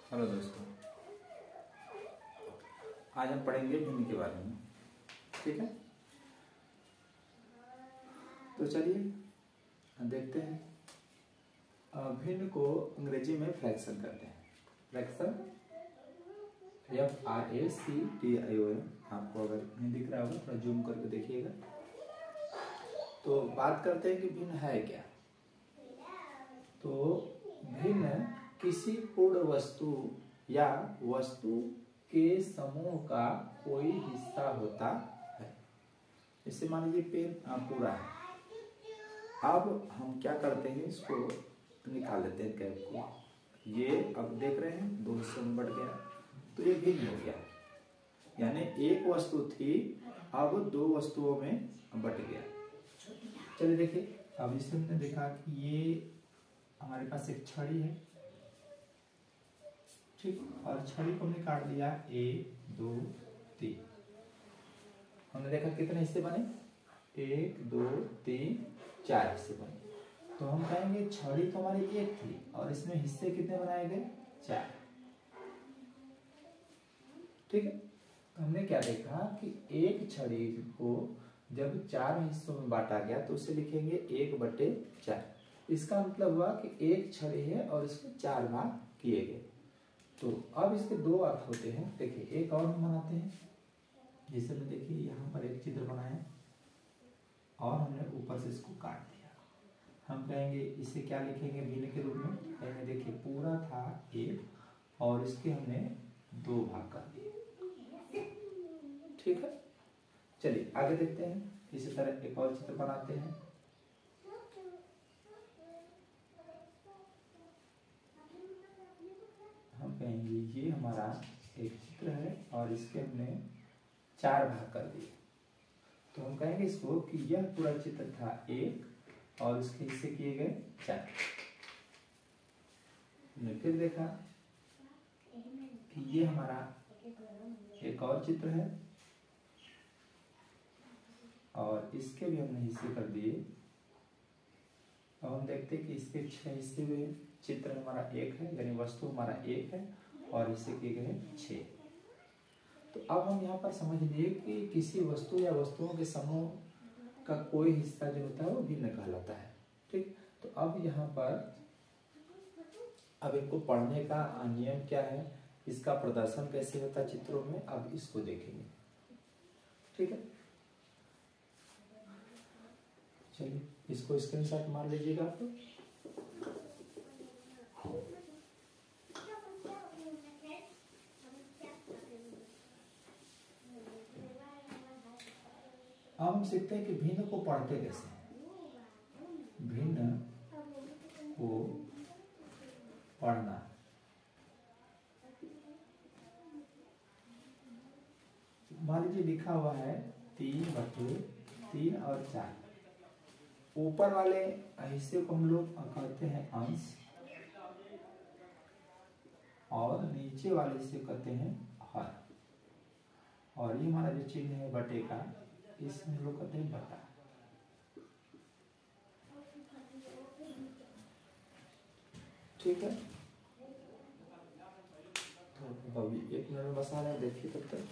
Hello दोस्तों, आज हम पढ़ेंगे भिन्न के बारे में। ठीक है, तो चलिए देखते हैं। भिन्न को अंग्रेजी में फ्रैक्शन कहते हैं। Fraction FRACTION। आपको अगर नहीं दिख रहा होगा थोड़ा जूम करके देखिएगा। तो बात करते हैं कि भिन्न है क्या। तो भिन्न किसी पूर्ण वस्तु या वस्तु के समूह का कोई हिस्सा होता है। जैसे मान लीजिए पेन पूरा है। अब हम क्या करते हैं, इसको निकाल लेते हैं कैप को। ये अब देख रहे हैं दो हिस्सों में बढ़ गया, तो ये भिन्न हो गया। यानी एक वस्तु थी, अब दो वस्तुओं में बट गया। चलिए देखिए, अब इसमें हमने देखा कि ये हमारे पास एक छड़ी है, ठीक, और छड़ी को हमने काट लिया 1 2 3। हमने देखा कितने हिस्से बने, 1 2 3 4 हिस्से बने। तो हम कहेंगे छड़ी तो हमारी एक थी और इसमें हिस्से कितने बनाए गए, 4। ठीक है, तो हमने क्या देखा कि एक छड़ी को जब 4 हिस्सों में बांटा गया तो उसे लिखेंगे 1/4। इसका मतलब हुआ कि एक छड़ी है और इसके 4 भाग किए गए। तो अब इसके दो अर्थ होते हैं। देखिए एक और हम बनाते हैं, जैसे में देखिए यहाँ पर एक चित्र बनाया और हमने ऊपर से इसको काट दिया। हम कहेंगे इसे क्या लिखेंगे भिन्न के रूप में। कहेंगे देखिए पूरा था 1 और इसके हमने 2 भाग कर दिए। ठीक है, चलिए आगे देखते हैं। इसी तरह एक और चित्र बनाते हैं। हम कहेंगे ये हमारा एक चित्र है और इसके हमने 4 भाग कर दिए। तो हम कहेंगे इसको कि यह पूरा चित्र था 1 और इसके हिस्से किए गए 4। हमने फिर देखा कि ये हमारा एक और चित्र है और इसके भी हमने हिस्से कर दिए। अब हम देखते हैं कि इसके 6 हिस्से हुए। चित्र हमारा 1 है, यानी वस्तु हमारा 1 है और हिस्से किए गए 6। तो अब हम यहाँ पर समझ लिए कि किसी वस्तु या वस्तुओं के समूह का कोई हिस्सा जो होता है वो भिन्न कहलाता है। ठीक, तो अब यहाँ पर अब इनको पढ़ने का नियम क्या है, इसका प्रदर्शन कैसे होता है चित्रों में, अब इसको देखेंगे। ठीक है, चलिए इसको स्क्रीनशॉट मार लीजिएगा आप। अब हम सीखते हैं कि भिन्न को पढ़ते कैसे हैं। भिन्न को पढ़ना, मान लीजिए लिखा हुआ है 3/3 और 4। ऊपर वाले हिस्से को हम लोग कहते हैं अंश और नीचे वाले हिस्से कहते हैं हर। और ये हमारा जो चिन्ह है बटे का, इसमें हम लोग कहते हैं बटा। ठीक है, तो अभी 1 मिनट में बसा रहे हैं, देखिए तब तक।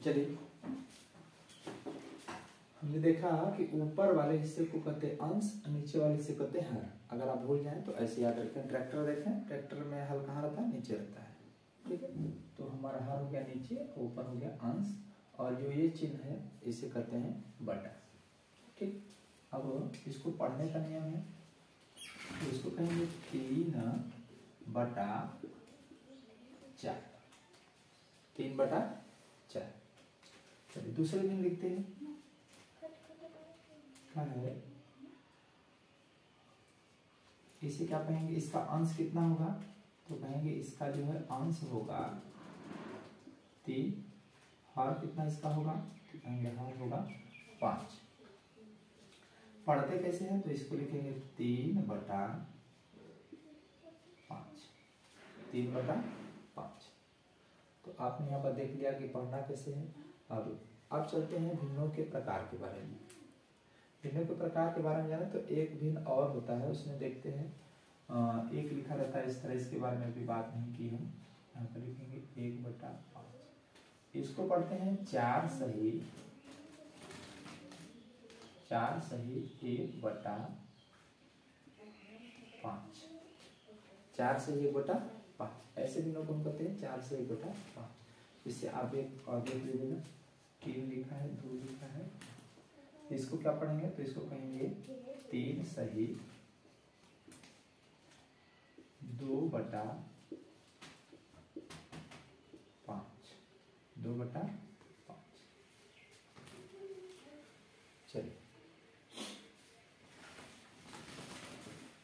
चलिए, हमने देखा कि ऊपर वाले हिस्से को कहते हैं अंश, नीचे वाले हिस्से कहते हैं हर। अगर आप भूल जाएं तो ऐसे याद रखें। ट्रैक्टर देखें, ट्रैक्टर में हल कहाँ रहता है? नीचे रहता है, ठीक है। तो हमारा हर हो गया नीचे, ऊपर हो गया अंश, और जो ये चिन्ह है इसे कहते हैं बटा, ठीक। अब इसको पढ़ने का नियम है, तो इसको कहेंगे 3/4, 3/4। चलिए दूसरे दिन लिखते हैं, क्या है इसे क्या कहेंगे? इसका अंश कितना होगा? तो कहेंगे इसका जो है अंश होगा 3, हर कितना इसका होगा? तो कहेंगे हर होगा 5। पढ़ते कैसे हैं? तो इसको लिखेंगे 3/5, 3/5। तो आपने यहाँ पर देख लिया कि पढ़ना कैसे है। अब चलते हैं भिन्नों के प्रकार के बारे में। भिन्नों के प्रकार के बारे में जाने तो एक भिन्न और होता है, उसमें देखते हैं एक लिखा रहता है इस तरह, इसके बारे में भी बात नहीं की हम। यहाँ पर लिखेंगे 1/5। इसको पढ़ते हैं 4 सही 1/5। 4 सही 1/5, ऐसे भिन्नों को हम कहते हैं 4 सही 1/5। इससे आप एक और देख लीजिएगा, 3 लिखा है, 2 लिखा है, इसको क्या पढ़ेंगे? तो इसको कहेंगे 3 सही 2/5, 2/5। चलिए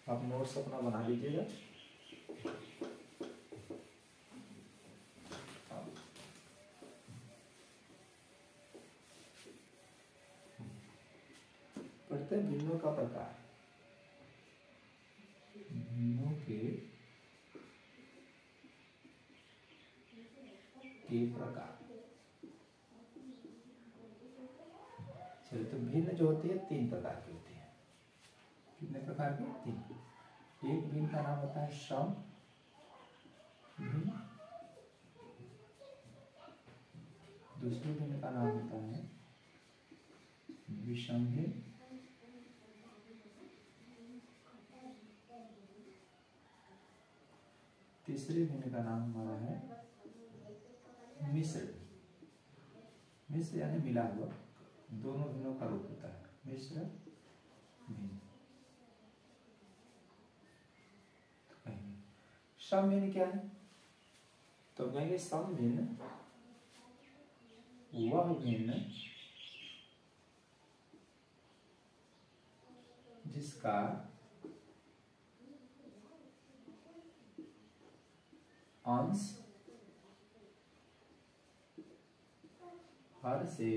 आप नोट्स अपना बना लीजिएगा। पढ़ते हैं भिन्नों का प्रकार। भिन्नों के प्रकार। चलिए, तो भिन्न जो होती है 3 प्रकार की होती है। कितने प्रकार की? 3। एक भिन्न का नाम होता है सम भिन्न, दूसरे भिन्न का नाम होता है विषम भिन्न, तीसरे भिन्न का नाम हमारा है मिश्र। मिश्र यानी मिला हुआ, दोनों भिन्नों का रूप होता है मिश्र भिन्न। तो कहेंगे सम भिन्न क्या है? तो कहेंगे सम भिन्न वह भिन्न जिसका अंश हर से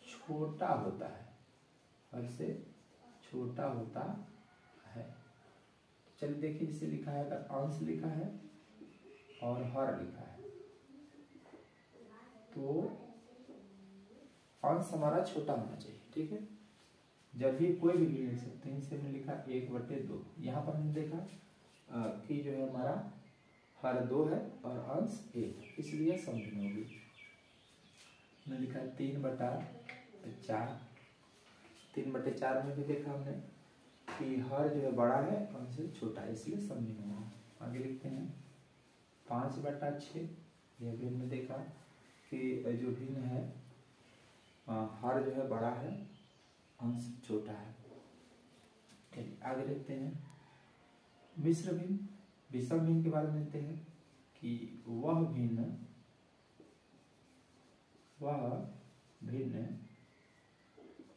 छोटा होता है, हर से छोटा होता है। चलिए देखिए, जिसे लिखा है, अगर अंश लिखा है और हर लिखा है, तो अंश हमारा छोटा होना चाहिए, ठीक है। जब भी कोई भी लिख सकते हैं। इसे हमने लिखा 1/2, यहाँ पर हमने देखा कि जो है हमारा हर 2 है और अंश 1, इसलिए समझनी होगी। हमने लिखा 3/4। 3/4 में भी देखा हमने कि हर जो है बड़ा है, अंश से छोटा है, इसलिए समझनी होगा। आगे लिखते हैं 5/6। यह भी हमने देखा कि जो भिन्न है हर जो है बड़ा है, अंश छोटा है। चलिए आगे देखते हैं मिश्र भिन्न। विषम भिन्न के बारे में देखते हैं कि वह भिन्न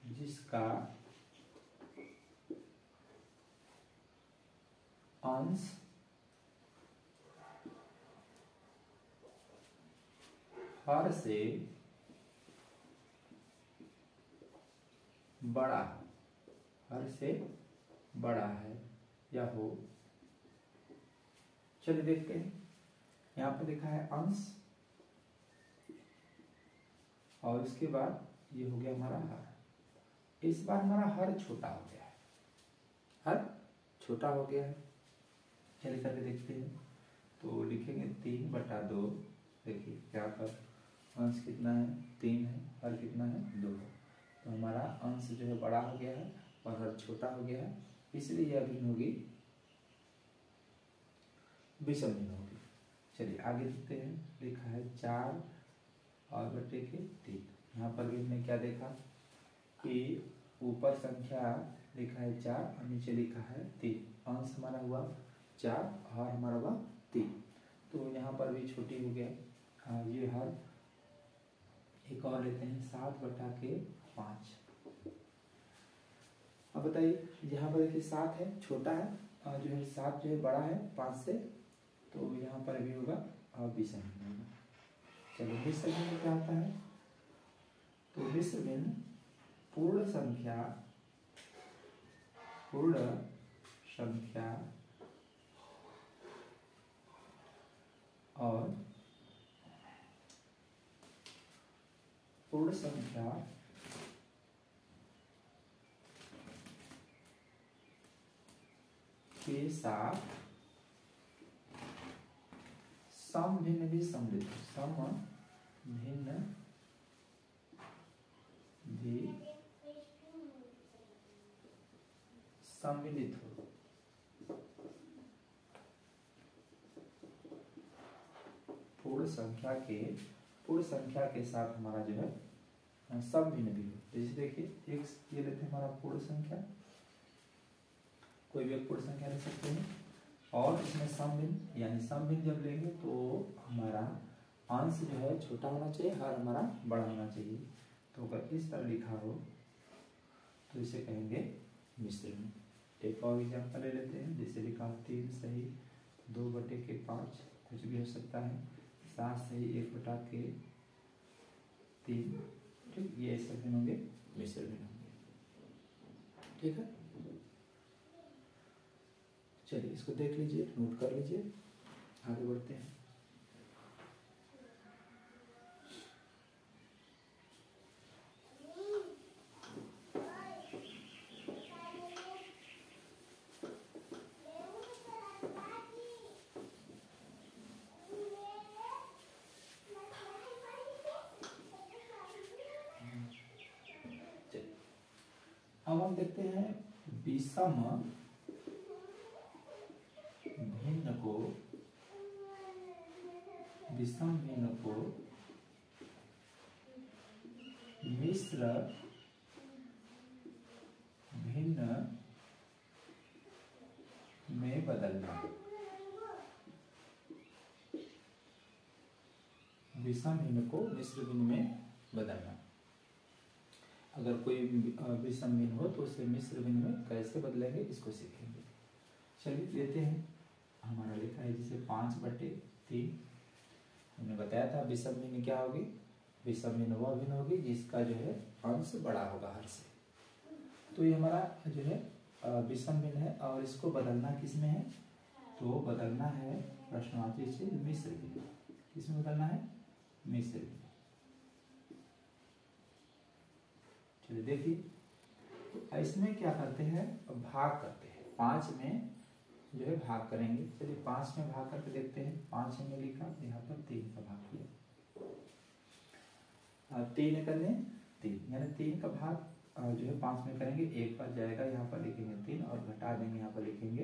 जिसका अंश हर से बड़ा, हर से बड़ा है या हो। चलिए देखते हैं, यहाँ पे लिखा है अंश, और उसके बाद ये हो गया हमारा हर। इस बार हमारा हर छोटा हो गया है, हर छोटा हो गया है। चलिए करके देखते हैं। तो लिखेंगे 3/2 देखिए यहाँ पर अंश कितना है 3 है, हर कितना है 2 है। तो हमारा अंश जो है बड़ा हो गया है और हर छोटा हो गया है, इसलिए यह भिन्न होगी विषम भिन्न होगी। चलिए आगे देखते हैं। लिखा है 4 और बटे के 3। यहाँ पर भी हमने क्या देखा कि ऊपर संख्या लिखा है 4 और नीचे लिखा है 3। अंश हमारा हुआ 4 और हमारा हुआ 3। तो यहाँ पर भी छोटी हो गया। ये हर एक और लेते हैं 7 बटा के 5। अब बताइए यहाँ पर देखिए 7 है छोटा है और जो है 7 जो है बड़ा है 5 से, तो यहाँ पर भी होगा और विषम भिन्न होगा। चलो मिश्र भिन्न क्या होता है? तो मिश्र भिन्न पूर्ण संख्या और पूर्ण संख्या के साथ सम भिन्न भी सम्मिलित हो। पूर्ण संख्या के साथ हमारा जो है सम भिन्न भी हो। जैसे देखिए एक ये लेते हैं हमारा पूर्ण संख्या, कोई भी एक पूर्ण संख्या ले सकते हैं और इसमें सम भिन्न, यानी सम भिन्न जब लेंगे तो हमारा अंश जो है छोटा होना चाहिए, हर हमारा बड़ा होना चाहिए। तो अगर इस तरह लिखा हो तो इसे कहेंगे मिश्र भिन्न। एक और एग्जाम्पल ले लेते हैं। जैसे लिखा 3 सही 2 बटे के 5, कुछ भी हो सकता है। 7 सही 1 बटा के 3। ठीक, ये सब भिन्न होंगे, मिश्र भिन्न होंगे। ठीक है, चलिए इसको देख लीजिए, नोट कर लीजिए, आगे बढ़ते हैं। अब हम देखते हैं विषम भिन्न को मिश्र भिन्न में बदलना। विषम भिन्न को मिश्र भिन्न में बदलना। अगर कोई विषम भिन्न हो तो उसे मिश्र भिन्न में कैसे बदलेंगे, इसको सीखेंगे। चलिए लेते हैं। हमारा लिखा है जैसे 5 बटे 3। हमने बताया था विषम भिन्न क्या होगी? विषम भिन्न वह भिन्न होगी जिसका जो है अंश बड़ा होगा हर से। तो ये हमारा जो है विषम भिन्न है और इसको बदलना किसमें है? तो बदलना है प्रश्नवाची से मिश्र भिन्न। किसमें बदलना है? मिश्र भिन्न। चलिए देखिए इसमें क्या करते हैं, भाग करते हैं। 5 में जो है भाग करेंगे। चलिए 5 में भाग करके देखते हैं। 5 में लिखा, यहाँ पर 3 का भाग किया। 3 करने 3, यानी 3 का भाग जो है 5 में करेंगे, 1 पर जाएगा, यहाँ पर लिखेंगे 3 और घटा देंगे, यहाँ पर लिखेंगे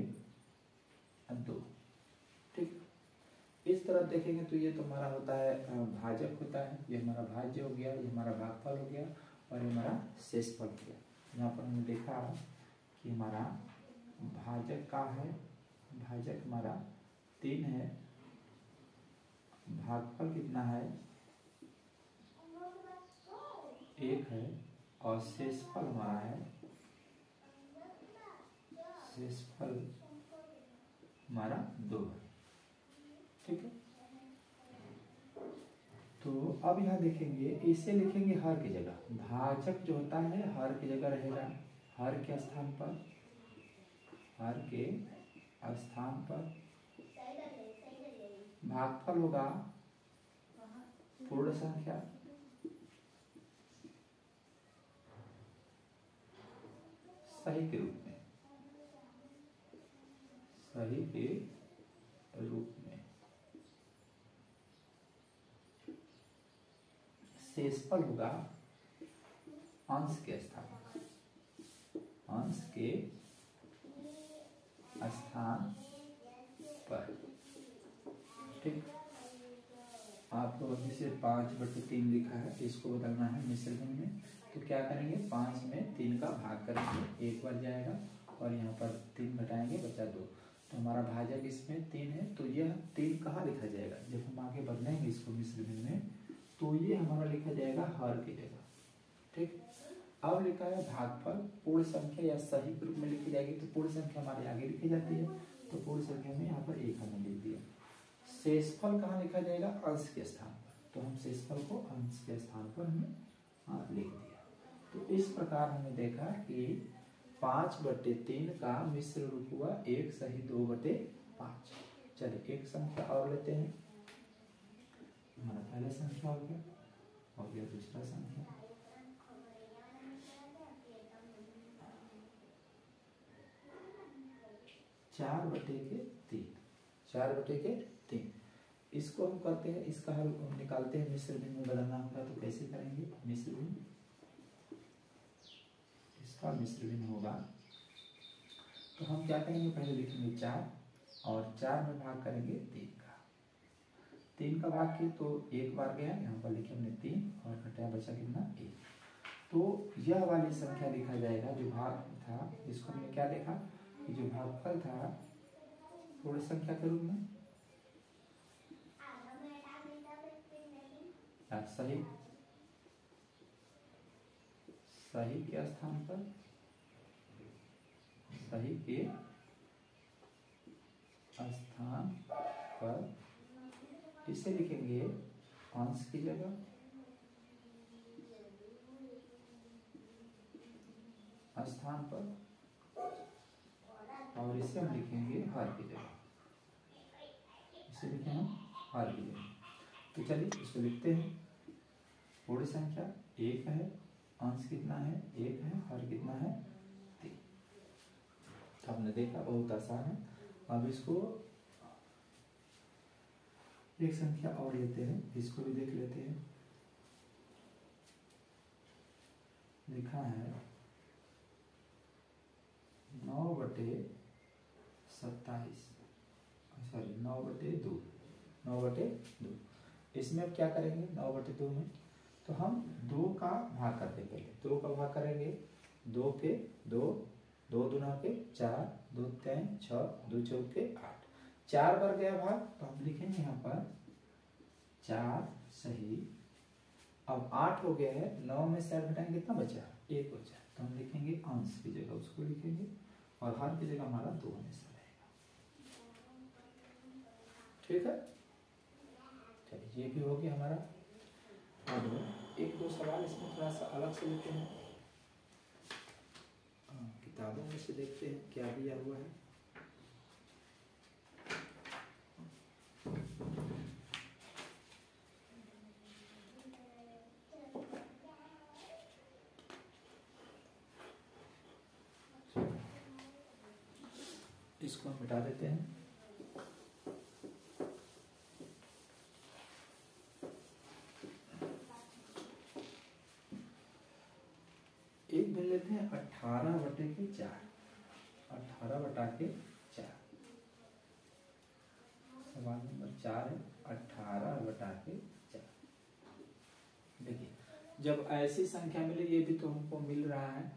2। ठीक, इस तरफ देखेंगे तो ये तो हमारा होता है भाजक होता है। ये हमारा भाज्य हो गया, ये हमारा भागफल हो गया और ये हमारा शेषफल हो गया। यहाँ पर हमने देखा कि हमारा भाजक का है, भाजक हमारा 3 है, भागफल कितना है 1 है और शेषफल हमारा है, शेषफल हमारा 2 है। ठीक है, तो अब यहाँ देखेंगे, इसे लिखेंगे हर की जगह। भाजक जो होता है हर की जगह रहेगा, हर के स्थान पर, हर के स्थान पर भागफल होगा पूर्ण संख्या सही के रूप में, सही के रूप में। शेषफल होगा अंश के स्थान पर। ठीक, आपको जैसे 5/3 लिखा है, इसको बदलना है मिश्र भिन्न में, तो क्या करेंगे 5 में 3 का भाग करेंगे, एक बार जाएगा और यहाँ पर 3 घटाएंगे, बचा 2। तो हमारा भाजक इसमें 3 है, तो यह 3 कहाँ लिखा जाएगा, जब हम आगे बदलेंगे इसको मिश्र भिन्न में, तो ये हमारा लिखा जाएगा हर की जगह। ठीक, अब लिखा है भागफल पूर्ण संख्या या सही रूप में लिखी जाएगी, तो पूर्ण संख्या हमारे आगे लिखी जाती है, तो पूर्ण संख्या में यहाँ पर 1 हमने लिख दिया। शेषफल कहाँ लिखा जाएगा, अंश के स्थान पर, तो हम शेषफल को अंश के स्थान पर हमने लिख दिया। तो इस प्रकार हमने देखा कि 5/3 का मिश्र रूप हुआ 1 सही 2/5। चलिए एक संख्या और लेते हैं, हमारा पहला संख्या हो गया, और यह दूसरा संख्या। चार बटे के तीन। इसको हम करते हैं, इसका हल निकालते हैं, मिश्र भिन्न में बदलना होगा तो कैसे करेंगे, मिश्र भिन्न, इसका मिश्र भिन्न होगा तो हम क्या करेंगे, पहले लिखेंगे 4 और 4 में भाग करेंगे 3 का। 3 का भाग किए तो 1 बार गया, यहाँ पर लिखे हमने 3 और घटाया, बचा कितना 1। तो यह वाली संख्या लिखा जाएगा जो भाग था, इसको हमने क्या देखा कि जो भागफल था पूर्ण संख्या के रूप में, सही के स्थान पर, सही के स्थान पर इसे लिखेंगे अंश की जगह, स्थान पर, और इसे हम लिखेंगे हर की जगह, इसे लिखें हम हर की जगह। तो चलिए इसको लिखते हैं, पूर्ण संख्या 1 है, अंश कितना है 1 है, हर कितना है 3। तो हमने देखा बहुत आसान है। अब इसको एक संख्या और लेते हैं, इसको भी देख लेते हैं। लिखा है 9/27, सॉरी 9/2। इसमें अब क्या करेंगे 9/2 में, तो हम 2 का भाग करते हैं, पहले 2 का भाग करेंगे, 2 के 2, 2 दूना के 4, 2 3 6, 2 चौके 8, 4 बार गया भाग, तो हम लिखेंगे यहाँ पर 4 सही। अब 8 हो गया है, 9 में से 8 घटाएंगे कितना बचा, 1 बचा, तो हम लिखेंगे अंश की जगह उसको लिखेंगे, और हर की जगह हमारा 2 हमेशा रहेगा। ठीक है, चलिए ये भी हो गया हमारा। अब 1-2 सवाल इसमें थोड़ा सा अलग से लेते हैं, किताबों में से देखते हैं क्या दिया हुआ है। इसको हम मिटा देते हैं। एक दिन लेते हैं 18/4, 18/4। सवाल नंबर 4 है 18/4। देखिए जब ऐसी संख्या मिले, ये भी तो हमको मिल रहा है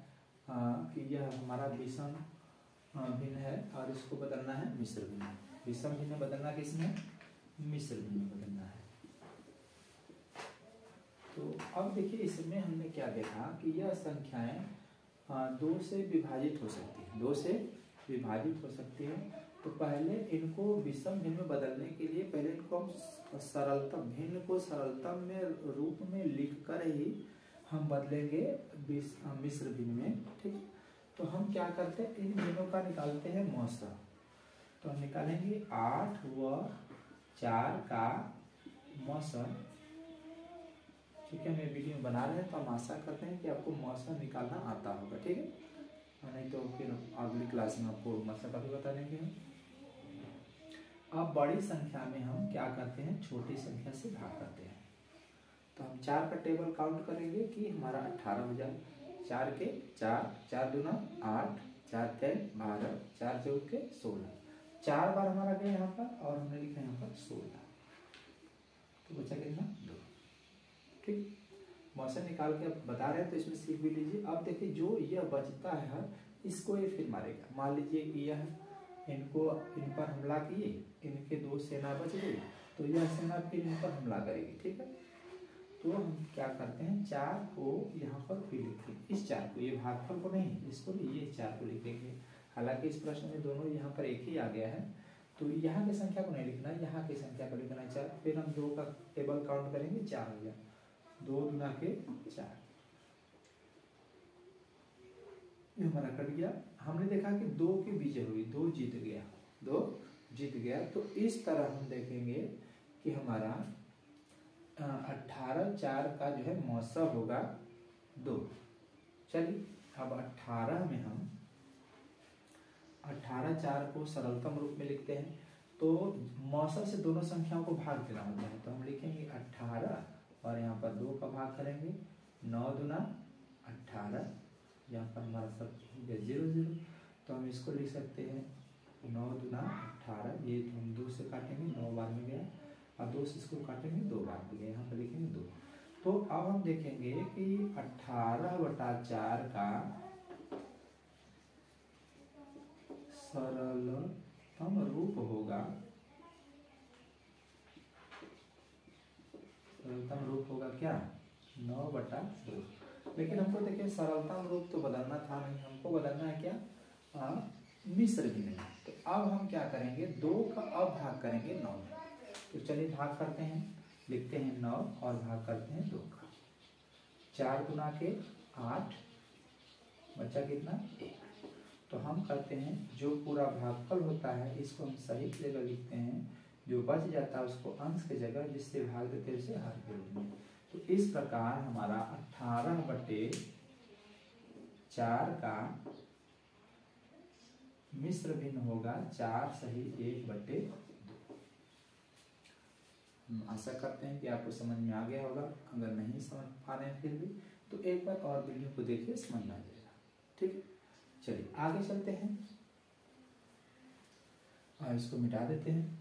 कि यह हमारा विषम भिन्न है और इसको बदलना है मिश्र भिन्न। विषम भिन्न बदलना किसमें, मिश्र भिन्न बदलना है। तो अब देखिए इसमें हमने क्या देखा कि यह संख्याएं 2 से विभाजित हो सकती है, 2 से विभाजित हो सकती है। तो पहले इनको विषम भिन्न में बदलने के लिए पहले इनको हम सरलतम भिन्न को सरलतम में रूप में लिखकर ही हम बदलेंगे मिश्र भिन्न में। ठीक, तो हम क्या करते हैं, इन भिन्नों का निकालते हैं मौसा। तो हम निकालेंगे 8 व 4 का मौसा। ठीक है, मैं वीडियो बना रहे हैं तो हम आशा करते हैं कि आपको मौसा निकालना आता होगा। ठीक है, नहीं तो फिर अगली क्लास में आपको मौसा का भी बता देंगे हम। अब बड़ी संख्या में हम क्या करते हैं, छोटी संख्या से भाग करते हैं। तो हम 4 का टेबल काउंट करेंगे कि हमारा 18 हो जाए। 4 के 4, 4 दूना 8, 4 3 12, 4 चौक के 16, 4 बार हमारा गया यहाँ पर और हमने लिखा यहाँ पर 16, तो बचा कितना 2। ठीक, मौसम निकाल के अब बता रहे हैं तो इसमें सीख भी लीजिए। अब देखिए जो यह बचता है इसको ये फिर मारेगा। मान लीजिए कि यह इन पर हमला किए, इनके 2 सेना बच गई, तो यह सेना फिर इन पर हमला करेगी। ठीक है, तो हम क्या करते हैं 4 को यहाँ पर फिर लिखेंगे, इस 4 को, ये भागफल को नहीं, इसको नहीं, ये 4 को लिखेंगे। हालांकि इस प्रश्न में दोनों यहाँ पर एक ही आ गया है, तो यहाँ की संख्या को नहीं लिखना है, यहाँ की संख्या को लिखना है 4। फिर हम 2 का टेबल काउंट करेंगे, 4 हो गया, 2 गुना के 4, ये हमारा कट गया। हमने देखा कि 2 की विजय हुई, 2 जीत गया, 2 जीत गया। तो इस तरह हम देखेंगे कि हमारा 18 4 का जो है मौसम होगा 2। चलिए अब 18 में हम 18 4 को सरलतम रूप में लिखते हैं, तो मौसम से दोनों संख्याओं को भाग देना होता है, तो हम लिखेंगे 18 और यहाँ पर 2 का भाग करेंगे, 9 दूना 18, यहाँ पर हमारा सब 0 0, तो हम इसको लिख सकते हैं 9 दूना 18, ये हम 2 से काटेंगे, 9 बार में गया, अब 2 से इसको काटेंगे, 2 बार में गया, यहाँ पर लिखेंगे 2। तो अब हम देखेंगे कि 18/4 का सरलतम रूप होगा, सरलतम रूप होगा क्या 9/2। लेकिन हमको देखिए सरलतम रूप तो बदलना था नहीं, हमको बदलना है क्या मिश्र भिन्न में। तो अब हम क्या करेंगे 2 का अब भाग करेंगे 9 में। तो चलिए भाग करते हैं, लिखते हैं 9 और भाग करते हैं 2 का, 4 गुना के 8, बचा कितना 1। तो हम करते हैं जो पूरा भागफल होता है इसको हम सही जगह लिखते हैं, जो बच जाता है उसको अंश की जगह, जिससे भाग देते हैं उसे हर के रूप में। तो इस प्रकार हमारा 18/4 का मिश्र भिन्न होगा 4 सही 1/2। आशा करते हैं कि आपको समझ में आ गया होगा। अगर नहीं समझ पा रहे हैं फिर भी तो एक बार और वीडियो को देखिए, समझ में आ जाएगा। ठीक, चलिए आगे चलते हैं और इसको मिटा देते हैं।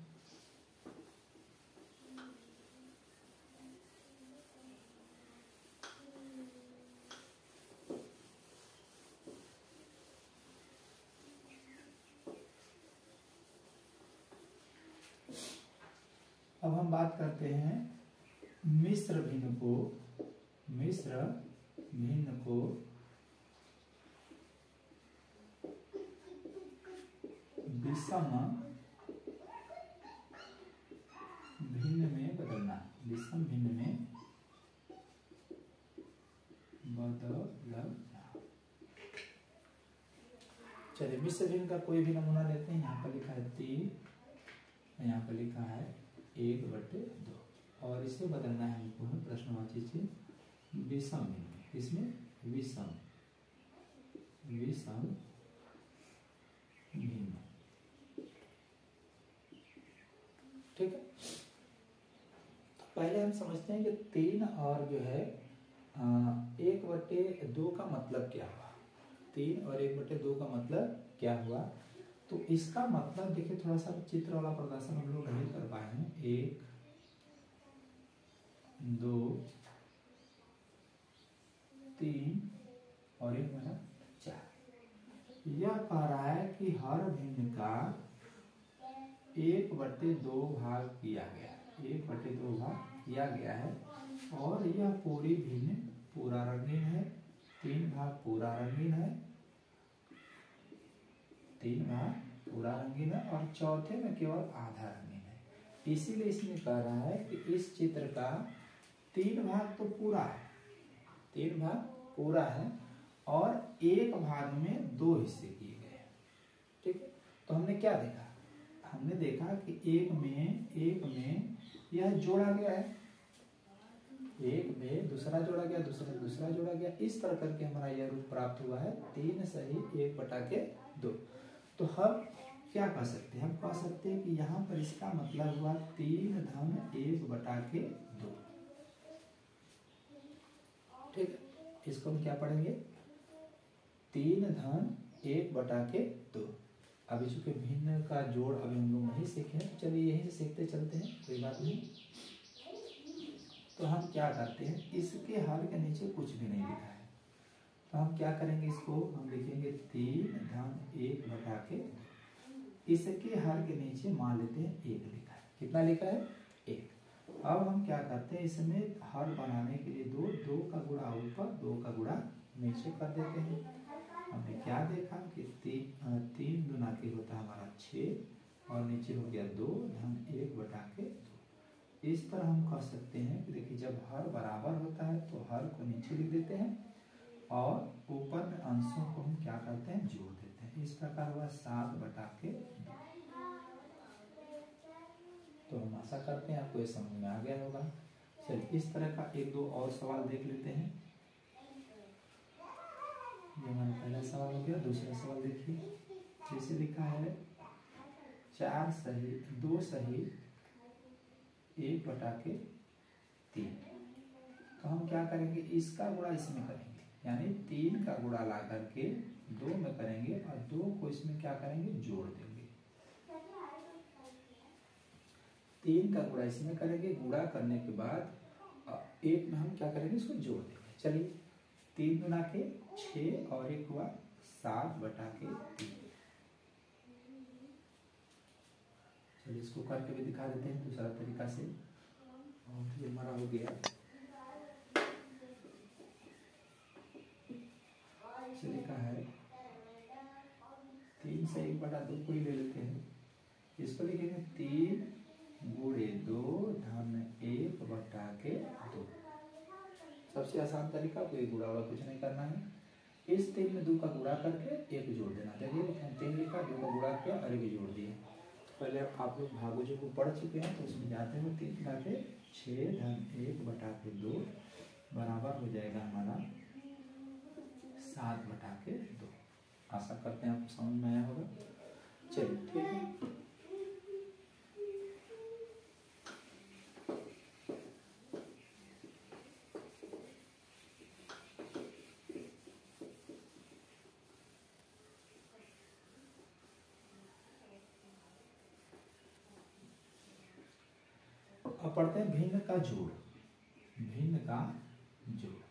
अब हम बात करते हैं मिश्र भिन्न को, मिश्र भिन्न को विषम भिन्न में बदलना, विषम भिन्न में बदलना। चलिए मिश्र भिन्न का कोई भी नमूना लेते हैं। यहाँ पर लिखा है 3, यहाँ पर लिखा है 1/2 और इसे बदलना है हमको प्रश्नवाची से विषम भिन्न। इसमें विषम विषम भिन्न। ठीक है, पहले हम समझते हैं कि 3 और जो है 1/2 का मतलब क्या हुआ। 3 और 1/2 का मतलब क्या हुआ, तो इसका मतलब देखिए थोड़ा सा चित्र वाला प्रदर्शन हम लोग नहीं कर पाए हैं। 1 2 3 और 4। यह कह रहा है कि हर भिन्न का 1/2 भाग किया गया, 1/2 भाग किया गया है और यह पूरी भिन्न पूरा रंगीन है, 3 भाग पूरा रंगीन है, 3 भाग पूरा रंगीन है और चौथे में केवल आधा रंगीन है। इसीलिए इसमें कह रहा है कि इस चित्र का 3 भाग तो पूरा है, 3 भाग पूरा है और 1 भाग में 2 हिस्से किए गए हैं। ठीक है, तो हमने क्या देखा, हमने देखा कि एक में यह जोड़ा गया है, एक में दूसरा जोड़ा गया, दूसरा दूसरा जोड़ा गया, इस तरह करके हमारा यह रूप प्राप्त हुआ है 3 सही 1/2। तो हम क्या कह सकते हैं, हम कह सकते हैं कि यहाँ पर इसका मतलब हुआ 3 धन 1/2। इसको हम क्या पढ़ेंगे 3 धन 1 बटा के 2। अभी चूंकि भिन्न का जोड़ अभी हम लोग नहीं सीखे हैं, तो चलिए यहीं से सीखते चलते हैं, कोई बात नहीं। तो हम क्या करते हैं, इसके हर के नीचे कुछ भी नहीं लिखा है, तो हम क्या करेंगे, इसको हम लिखेंगे 3 धन 1 बटा के 2। इसके हर के नीचे मान लेते हैं 1 लिखा है। कितना लिखा है 1। अब हम क्या करते हैं, इसमें हर बनाने के लिए 2 का गुणा ऊपर 2 का गुणा नीचे कर देते हैं। हमने क्या देखा कि 3 गुना के होता है हमारा 6 और नीचे हो गया 2 धन 1 बटा के 2। इस तरह हम कह सकते हैं कि देखिए जब हर बराबर होता है तो हर को नीचे लिख देते हैं और ऊपर में अंशों को हम क्या करते हैं जोड़ देते हैं। इस प्रकार हुआ 7 बटा के 2। तो हम आशा करते हैं आपको ये समझ में आ गया होगा। चलिए इस तरह का 1-2 और सवाल देख लेते हैं। ये हमारा पहला सवाल हो गया। दूसरा सवाल देखिए, जैसे लिखा है 4 सही 2 सही 1 बटा के 3। तो हम क्या करेंगे, इसका गुणा इसमें करेंगे, यानी 3 का गुणा ला करके 2 में करेंगे और 2 को इसमें क्या करेंगे जोड़ देंगे। 3 का गुणा इसमें करेंगे, गुणा करने के बाद 1 में हम क्या करेंगे, इसको जोड़ देंगे। चलिए 3 गुना के 6 और 1 हुआ 7 बटा के 3। चलिए इसको करके भी दिखा देते हैं दूसरा तरीका से। और ये हमारा हो गया, लिखा है 3 से 1 बटा 2 को ही ले लेते हैं। इसको लिखेंगे 3 गुणे 2 धन 1 बटा के 2। सबसे आसान तरीका, कोई गुणा वाला कुछ नहीं करना है। इस 3 में 2 का गुणा करके 1 जोड़ देना। देखिए 3 लिखा, 2 का गुणा किया और 1 जोड़ दिया। पहले आप लोग भागोजों को पढ़ चुके हैं तो उसमें जाते हैं 3 का के 6 धन 1 बटा के 2 बराबर हो जाएगा हमारा 7 बटा के 2। आशा करते हैं आपको समझ में आया होगा। चलिए ठीक है। अब पढ़ते हैं भिन्न का जोड़। भिन्न का जोड़,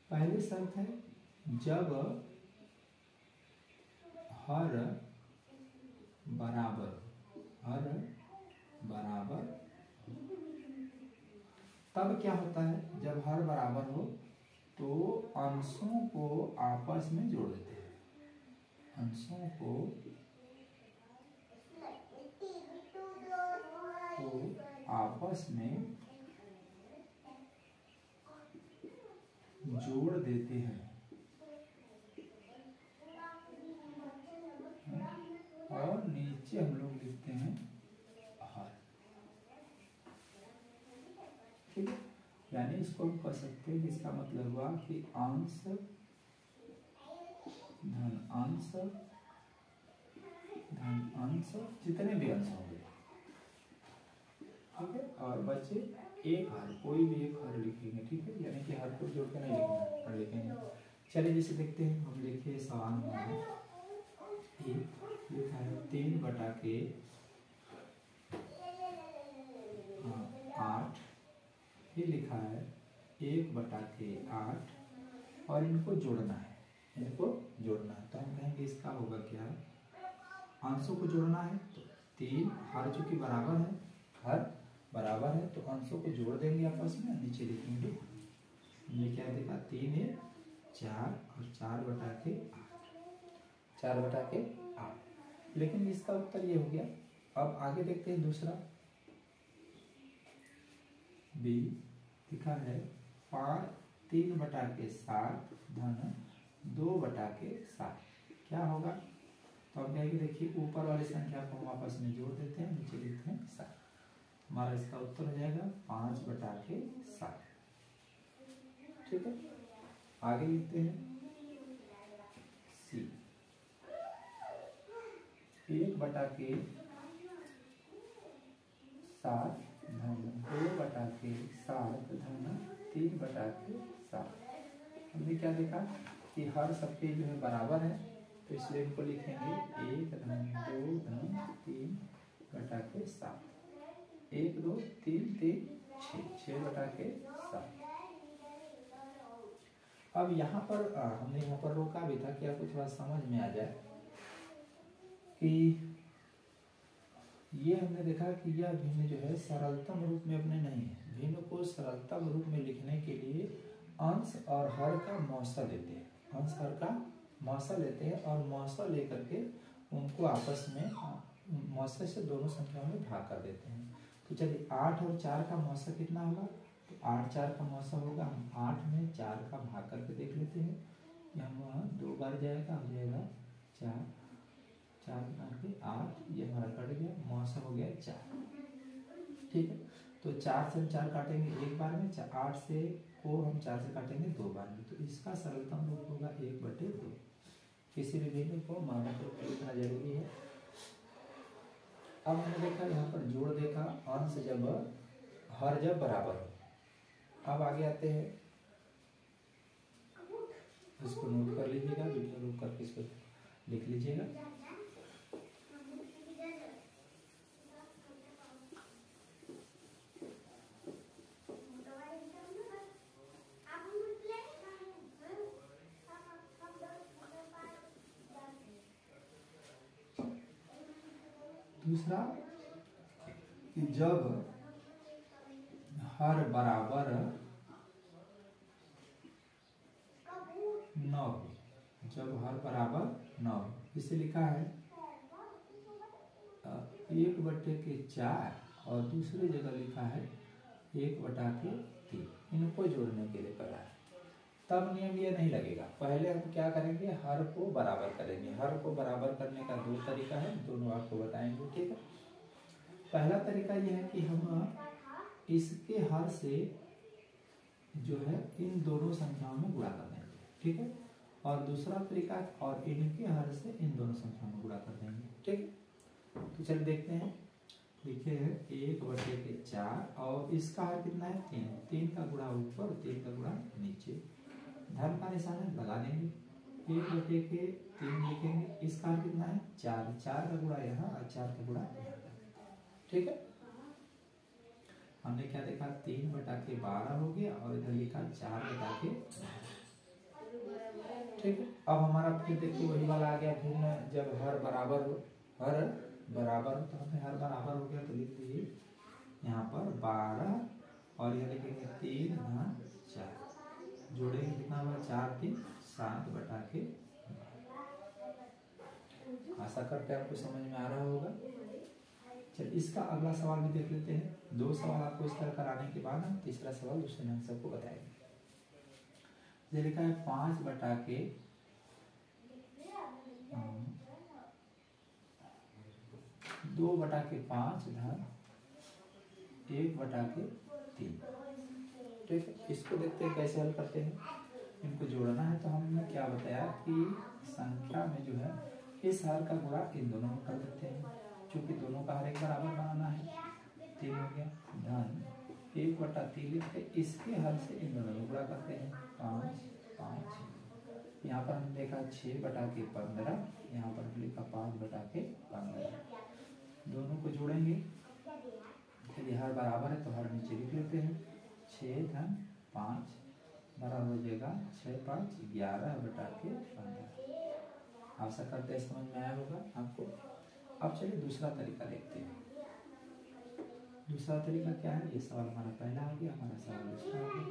पहली शर्त है जब हर बराबर तब क्या होता है, जब हर बराबर हो तो अंशों को आपस में जोड़ देते हैं। अंशों को आपस में जोड़ देते हैं और नीचे हम लोग लिखते हैं हर। ठीक है, यानी इसको हम कह सकते हैं कि इसका मतलब हुआ कि अंश धन अंश जितने भी अंश होंगे, ठीक है, और बचे एक हर, कोई भी एक हर लिखेंगे। ठीक है, यानी कि हर को जोड़ के नहीं लिखना, हर लिखेंगे। चलिए जैसे देखते हैं, हम लिखे सवाल में लिखा है 3 बटा के 8, ये लिखा है 1 बटा के 8 और इनको जोड़ना है, इनको जोड़ना है। तो हम कहेंगे इसका होगा क्या, अंशों को जोड़ना है तो 3 हर चूंकि बराबर है, हर बराबर है तो अंशों को जोड़ देंगे आपस में, नीचे लिखेंगे। ये क्या देखा, 3 है 4 और 4 बटा के 8, 4 बटा के 8। लेकिन इसका उत्तर ये हो गया। अब आगे देखते हैं दूसरा, बी लिखा है 3 बटा के 7 धन 2 बटा के 7। क्या होगा, तो अब कहेंगे देखिए ऊपर वाली संख्या को हम आपस में जोड़ देते हैं, नीचे लिखते हैं 7। हमारा इसका उत्तर हो जाएगा 5 बटा के 7। ठीक है, आगे लिखते हैं सी 1 बटा के 7 धन 2 बटा के 7 धन 3 बटा के 7। हमने क्या देखा कि हर सबके जो है बराबर है, तो इसलिए इनको लिखेंगे 1 धन 2 धन 3 बटा के 7। 1 2 3 3 6 बटा के 7। अब यहाँ पर हमने यहाँ पर रोका भी था कि आपको थोड़ा समझ में आ जाए कि ये हमने देखा कि यह भिन्न जो है सरलतम रूप में अपने नहीं है। भिन्न को सरलतम रूप में लिखने के लिए अंश और हर का मौसा लेते हैं, अंश हर का मौसा लेते हैं और मौसा लेकर के उनको आपस में मौसे से दोनों संख्याओं में भाग कर देते हैं। तो चलिए 8 और 4 का मौसा कितना होगा, तो 8 4 का मौसा होगा, हम 8 में 4 का भाग करके देख लेते हैं। यहाँ 2 बार जाएगा, हो जाएगा 4 4 बना के 8, ये हमारा कट गया, मौसा हो गया 4। ठीक है, तो 4 से हम 4 काटेंगे एक बार में, 8 से को हम 4 से काटेंगे 2 बार में, तो इसका सरलतम रूप होगा 1/2। किसी भी भिन्न को मानक रूप में लिखना जरूरी है। अब हमने देखा यहाँ पर जोड़ देखा, अंश जब हर जब बराबर हो। अब आगे आते हैं, इसको नोट कर लीजिएगा, वीडियो रोक करके इसको लिख लीजिएगा। दूसरा कि जब हर बराबर न हो, जब हर बराबर न हो, इसे लिखा है 1/4 और दूसरी जगह लिखा है 1/3। इनको जोड़ने के लिए करा है, तब नियम ये नहीं लगेगा। पहले हम क्या करेंगे, हर को बराबर करेंगे। हर को बराबर करने का 2 तरीका है, दोनों आपको बताएंगे। ठीक है, पहला तरीका यह है कि हम इसके हर से जो है इन दोनों संख्याओं में गुणा कर देंगे। ठीक है, और दूसरा तरीका, और इनके हर से इन दोनों संख्याओं में गुणा कर देंगे। ठीक है, तो चलिए देखते हैं। लिखे है 1/4 और इसका हर कितना है 3। 3 का गुणा ऊपर, 3 का गुणा नीचे, धन का निशान है लगा देंगे। 1/3 लिखेंगे, इसका हर कितना है 4। 4 का गुणा यहाँ और 4 का गुणा यहाँ। ठीक है, हमने क्या देखा 3/12 हो गया और इधर लिखा 4/12। ठीक है, अब हमारा फिर देखिए वही वाला आ गया, फिर जब हर बराबर हो, हर बराबर हो, तो हमें हर बराबर हो गया तो लिख दीजिए यहाँ पर 12 और यह लिखेंगे 3 धन 4, जोड़ेंगे कितना हुआ 4 3 7/12। आशा करते हैं आपको समझ में आ रहा होगा। चलिए इसका अगला सवाल भी देख लेते हैं। 2 सवाल आपको इस तरह कराने के बाद हम तीसरा सवाल दूसरे ढंग से आपको बताएंगे। ये लिखा है 5/2 5 धन 1/3। ठीक है, इसको देखते हैं कैसे हल करते हैं। इनको जोड़ना है तो हमने क्या बताया कि संख्या में जो है इस हर का गुणा इन दोनों में कर देते हैं, क्योंकि दोनों का हर एक बराबर बनाना है। 3 हो गया, धन 1/3 लिखते, इसके हर से इन दोनों में गुणा करते हैं 5 5। यहाँ पर हमने देखा 6/15, यहाँ पर लिखा 5/15। दोनों को जोड़ेंगे, यदि हर बराबर है तो हर नीचे लिख लेते हैं। 6 धन 5 बराबर हो जाएगा 6 5 11/15। आशा करते हैं समझ में आया होगा आपको। अब चलिए दूसरा तरीका देखते हैं। दूसरा तरीका क्या है, ये सवाल हमारा पहला हो गया, हमारा सवाल दूसरा हो गया।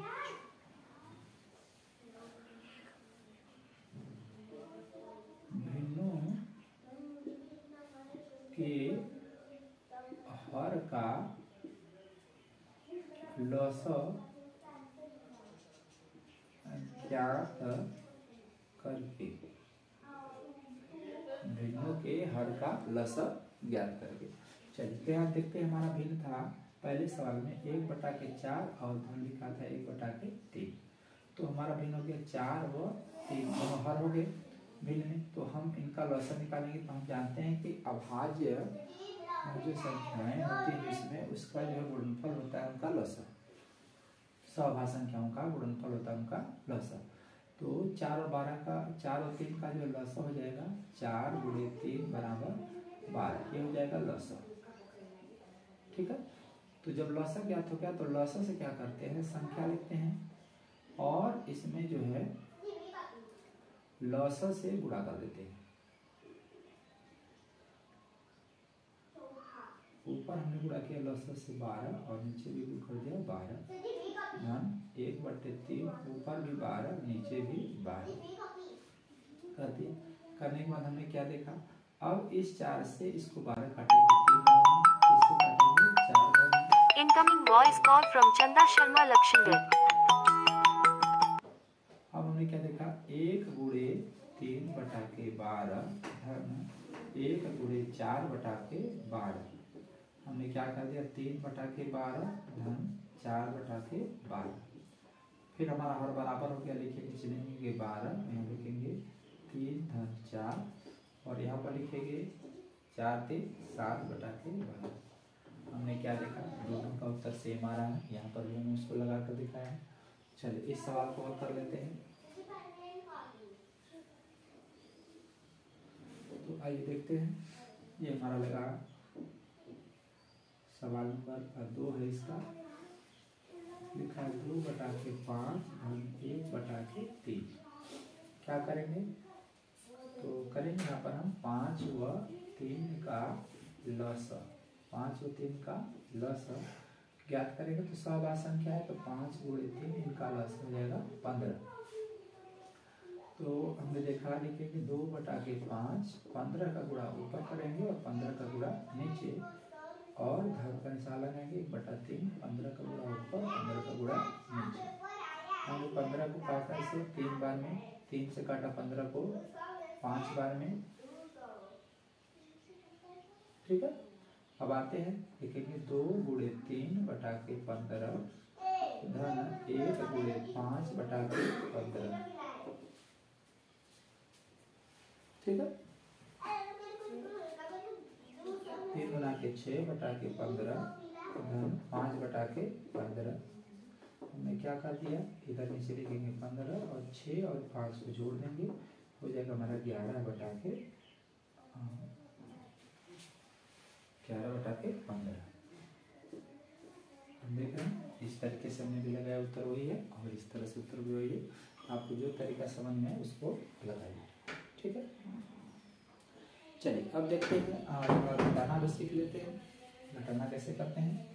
भिन्नों के हर का लसा ज्ञात करके, भिन्नों के हर का लसा ज्ञात करके। चलिए यहाँ देखते हैं, हमारा भिन्न था पहले सवाल में 1/4 और धन लिखा था 1/3। तो हमारा भिन्न हो गया 4 व 3 दोनों हर हो गए भिन्न में। तो हम इनका लसा निकालेंगे, तो हम जानते हैं कि अभाज्य जो संख्याएं होती है इसमें उसका जो है गुणनफल होता है उनका लसा। सभाज्य संख्याओं का गुणनफल होता है उनका लसा। तो 4 और 12 का 4 और 3 का जो लसा हो जाएगा 4 गुणे 3 बराबर 12, ये हो जाएगा लसा। ठीक है। तो जब लसा ज्ञात हो गया तो लसा से क्या करते हैं, संख्या लिखते हैं और इसमें जो है लसा से गुणा कर देते हैं। ऊपर हमने गुणा किया लसा से 12 और नीचे भी गुण कर दिया 12 धन 1/3, ऊपर भी 12 नीचे भी 12 कर दिया। करने के बाद हमने क्या देखा, अब इस 4 से इसको 12 काटेंगे 3 इससे काटेंगे 4। इनकमिंग वॉइस कॉल फ्रॉम चंदा शर्मा लक्ष्मीगढ़। अब हमने क्या देखा, 1 गुणे 3 बटा के 12 धन 1 गुणे 4 बटा के 12। हमने क्या कर दिया 3 बटा के 12 धन 4 बटा के 12। फिर हमारा हर बराबर हो गया, लिखेंगे चलेंगे 12, यहाँ लिखेंगे 3 धन 4 और यहाँ पर लिखेंगे 4 3 7 बटा के 12। हमने क्या देखा, दोनों का उत्तर सेम आ रहा है। यहाँ पर भी हमने उसको लगा कर दिखाया है। चलिए इस सवाल को और कर लेते हैं। तो आइए देखते हैं, ये हमारा लगा सवाल नंबर 2 है। इसका लिखा है 2 बटा के 5 धन 1 बटा के 3। क्या करेंगे, तो करेंगे यहाँ पर हम 5 व 3 का लसा, 5 व 3 का लसा ज्ञात करेंगे। तो सभाज्य संख्या है तो 5 गुणे 3 इनका लसा हो जाएगा 15। तो हमने देखा, लिखेंगे 2 बटा के 5, 15 का गुणा ऊपर करेंगे और 15 का गुणा नीचे और धन का निशान लगाएंगे 1/3, 15 का गुणा ऊपर 15 का गुणा नीचे। हमने 15 को काटा इसे 3 बार में, 3 से काटा 15 को 5 बार में। ठीक है। अब आते हैं, लिखेंगे 2 गुणे 3 बटा के 15 धन 1 गुणे 5 बटा के 15। ठीक है। 3 गुना के 6 बटा के 15 धन 5 बटा के 15। हमने क्या कर दिया, इधर नीचे लिखेंगे 15 और 6 और 5 को जोड़ देंगे, हो जाएगा हमारा 11 बटा के 15। हम देख रहे हैं इस तरीके से हमने भी लगाया, उत्तर वही है और इस तरह से उत्तर भी वही है। आपको जो तरीका समझ में है उसको लगाइए। ठीक है। चलिए अब देखते हैं, घटाना भी सीख लेते हैं। घटाना कैसे करते हैं,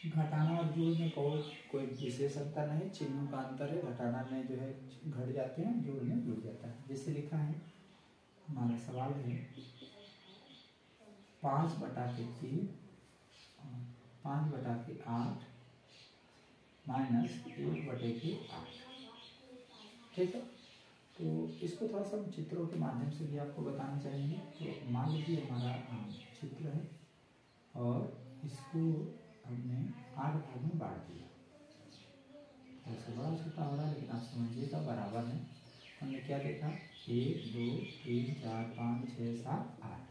घटाना और जोड़ में कोई विशेष अंतर नहीं, चिन्हों का अंतर है। घटाना में जो है घट जाते हैं, जोड़ में जुड़ जाता है। जैसे लिखा है, हमारा सवाल है 5 बटा के 3 5 बटा के 8 माइनस 1 बटे के 8। ठीक है। तो इसको थोड़ा सा चित्रों के माध्यम से भी आपको बताना चाहेंगे। तो मान लीजिए हमारा चित्र है और इसको हमने 8 भाग में बांट दिया। ऐसे बड़ा छोटा हो रहा है लेकिन आप समझिएगा बराबर है। हमने क्या देखा, 1 2 3 4 5 6 7 8,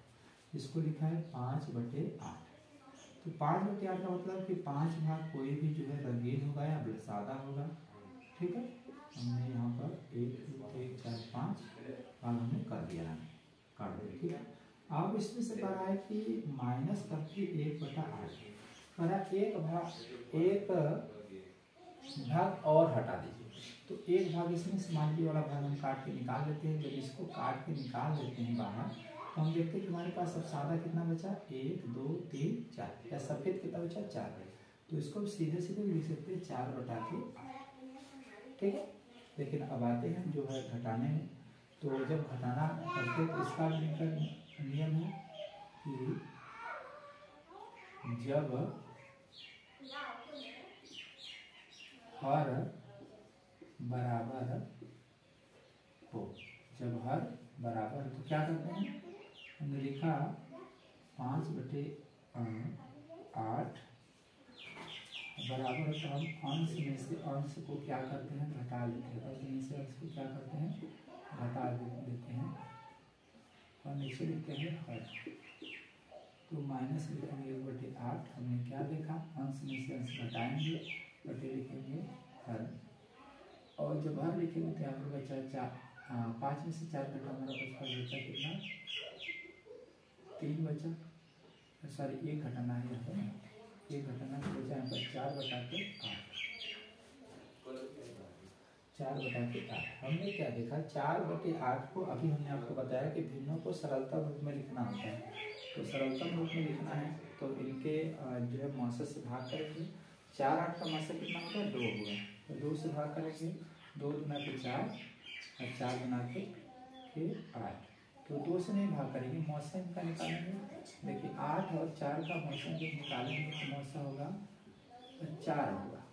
इसको लिखा है 5 बटे 8। तो 5 बटे 8 का मतलब कि 5 भाग कोई भी जो है रंगीन होगा या सादा होगा। ठीक है। हमने यहाँ पर 1 2 3 4 5 भाग हमने कर दिया, काट दिया। ठीक है। अब इसमें से कहा है कि माइनस करके 1 बटा 8 एक भाग और हटा दीजिए। तो एक भाग इसमें समांगी वाला भाग हम काट के निकाल लेते हैं। जब इसको काट के निकाल लेते हैं बाहर, तो हम देखते हैं कि हमारे पास अब सादा कितना बचा, 1 2 3 4, या सफेद कितना बचा 4। तो इसको सीधे सीधे लिख सकते हैं 4 बटा के 8। ठीक है। लेकिन अब आते हैं जो है घटाने में। तो जब घटाना करते तो इसका नियम है कि जब हर बराबर हो, जब हर बराबर तो क्या करते हैं, हमने लिखा 5/8 बराबर, तो हम अंश में से अंश को क्या करते हैं, घटा लेते हैं, अंश में से अंश को क्या करते हैं, घटा देते हैं और नीचे लिखते हैं हर, तो माइनस लिखेंगे 1/8। हमने क्या देखा, अंश में से अंश घटाएंगे, बटे लिखेंगे हर, और जब हर लिखेंगे तो यहाँ पर बचा 5 में से 4 घटा हमारा बचा कितना, 3 बचा, सॉरी 1 घटाना है यहाँ पर, 1 घटाना तो बचा यहाँ पर 4/8। हमने क्या देखा, 4/8 को अभी हमने आपको बताया कि भिन्नों को सरलता रूप में लिखना होता है, तो सरलता रूप में लिखना है तो इनके जो है मौसम से भाग करेंगे। 4/8 का मौसम कितना होगा, 2 हुआ, तो 2 से भाग करेंगे, 2 गुना के 4 और 4 गुना के 8, तो 2 से नहीं भाग करेंगे, मौसम का निकालेंगे। देखिए 8 और 4 का मौसम जब निकालेंगे तो मौसम होगा 4 होगा,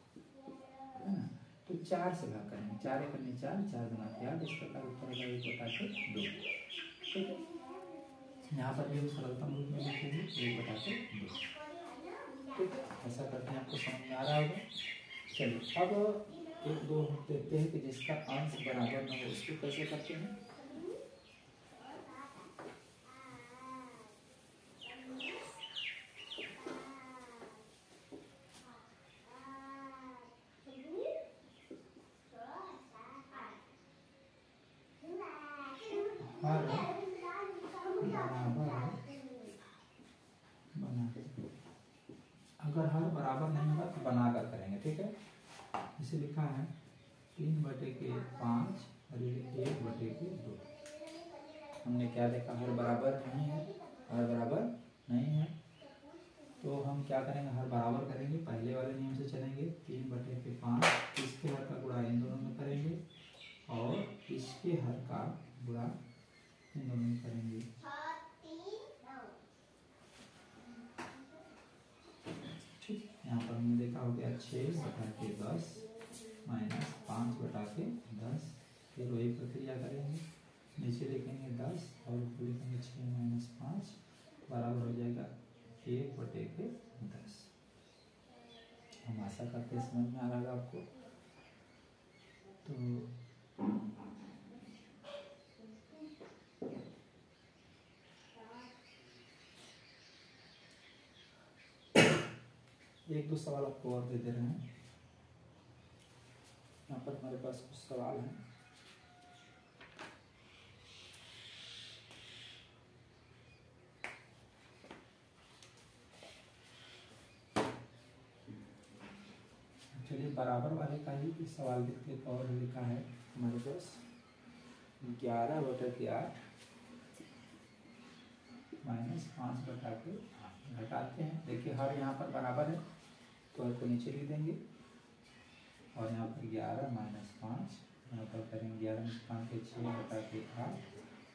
है ना, तो 4 से भाग करेंगे, 4 × 4, 4 गुना के 8, इस प्रकार उत्तर होगा 1/2। ठीक है, यहाँ पर भी हम सरलता रूप में लिखेंगे 1/2। ठीक है, ऐसा करते हैं, आपको समझ में आ रहा होगा। चलिए अब 1-2 देखते हैं कि जिसका अंश बराबर न हो उसको कैसे करते हैं। हर बराबर बना, अगर हर बराबर नहीं होगा तो बनाकर करेंगे। ठीक है, इसे लिखा है 3/5 और 1/2। हमने क्या देखा, हर बराबर नहीं है, हर बराबर नहीं है, तो हम क्या करेंगे, हर बराबर करेंगे, पहले वाले नियम से चलेंगे। 3/5 इसके हर का गुणा इन दोनों में करेंगे और इसके हर का गुणा इन दोनों में करेंगे। ठीक, यहाँ पर हमने देखा हो गया 6/10 माइनस 5/10, फिर वही प्रक्रिया करेंगे, नीचे लिखेंगे 10 और ऊपर लिखेंगे 6 - 5 बराबर हो जाएगा 1/10। हम आशा करते हैं समझ में आ रहा है आपको। तो एक दो सवाल आपको और दे रहे हैं, यहाँ पर हमारे पास कुछ सवाल हैं। चलिए बराबर वाले का ही सवाल देखते हैं। और लिखा है हमारे पास 11/8 माइनस 5/8 घटाते हैं। देखिए हर यहाँ पर बराबर है तो हर को नीचे लिख देंगे और यहाँ पर 11 माइनस 5, यहाँ पर करेंगे 11 में 5 के 6/8।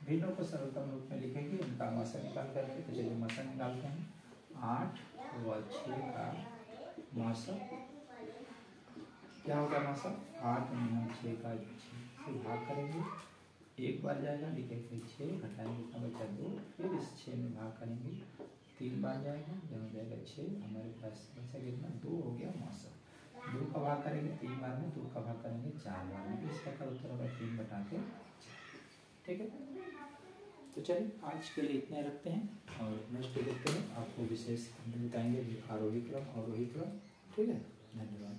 भिन्नों को सरलतम रूप में लिखेंगे, इनका मौसम निकाल करके। तो चलिए मौसम निकालते हैं। 8 और 6 का मौसम क्या होगा, मौसम 8 में हम 6 का 6 से भाग करेंगे, एक बार जाएगा, लिखेंगे 6 घटाएंगे कितना बचा 2, फिर इस 6 में भाग करेंगे 3 बार जाएगा, जब हो जाएगा 6, हमारे पास बचा कितना 2 हो गया मौसम। 2 का भाग करेंगे 3 बार में, 2 का भाग करेंगे 4 बार में, इसका का उत्तर होगा 3/4। ठीक है, तो चलिए आज के लिए इतने रखते हैं और नेक्स्ट देखते हैं, आपको विशेष बताएंगे आरोही क्रम अवरोही क्रम। ठीक है, धन्यवाद।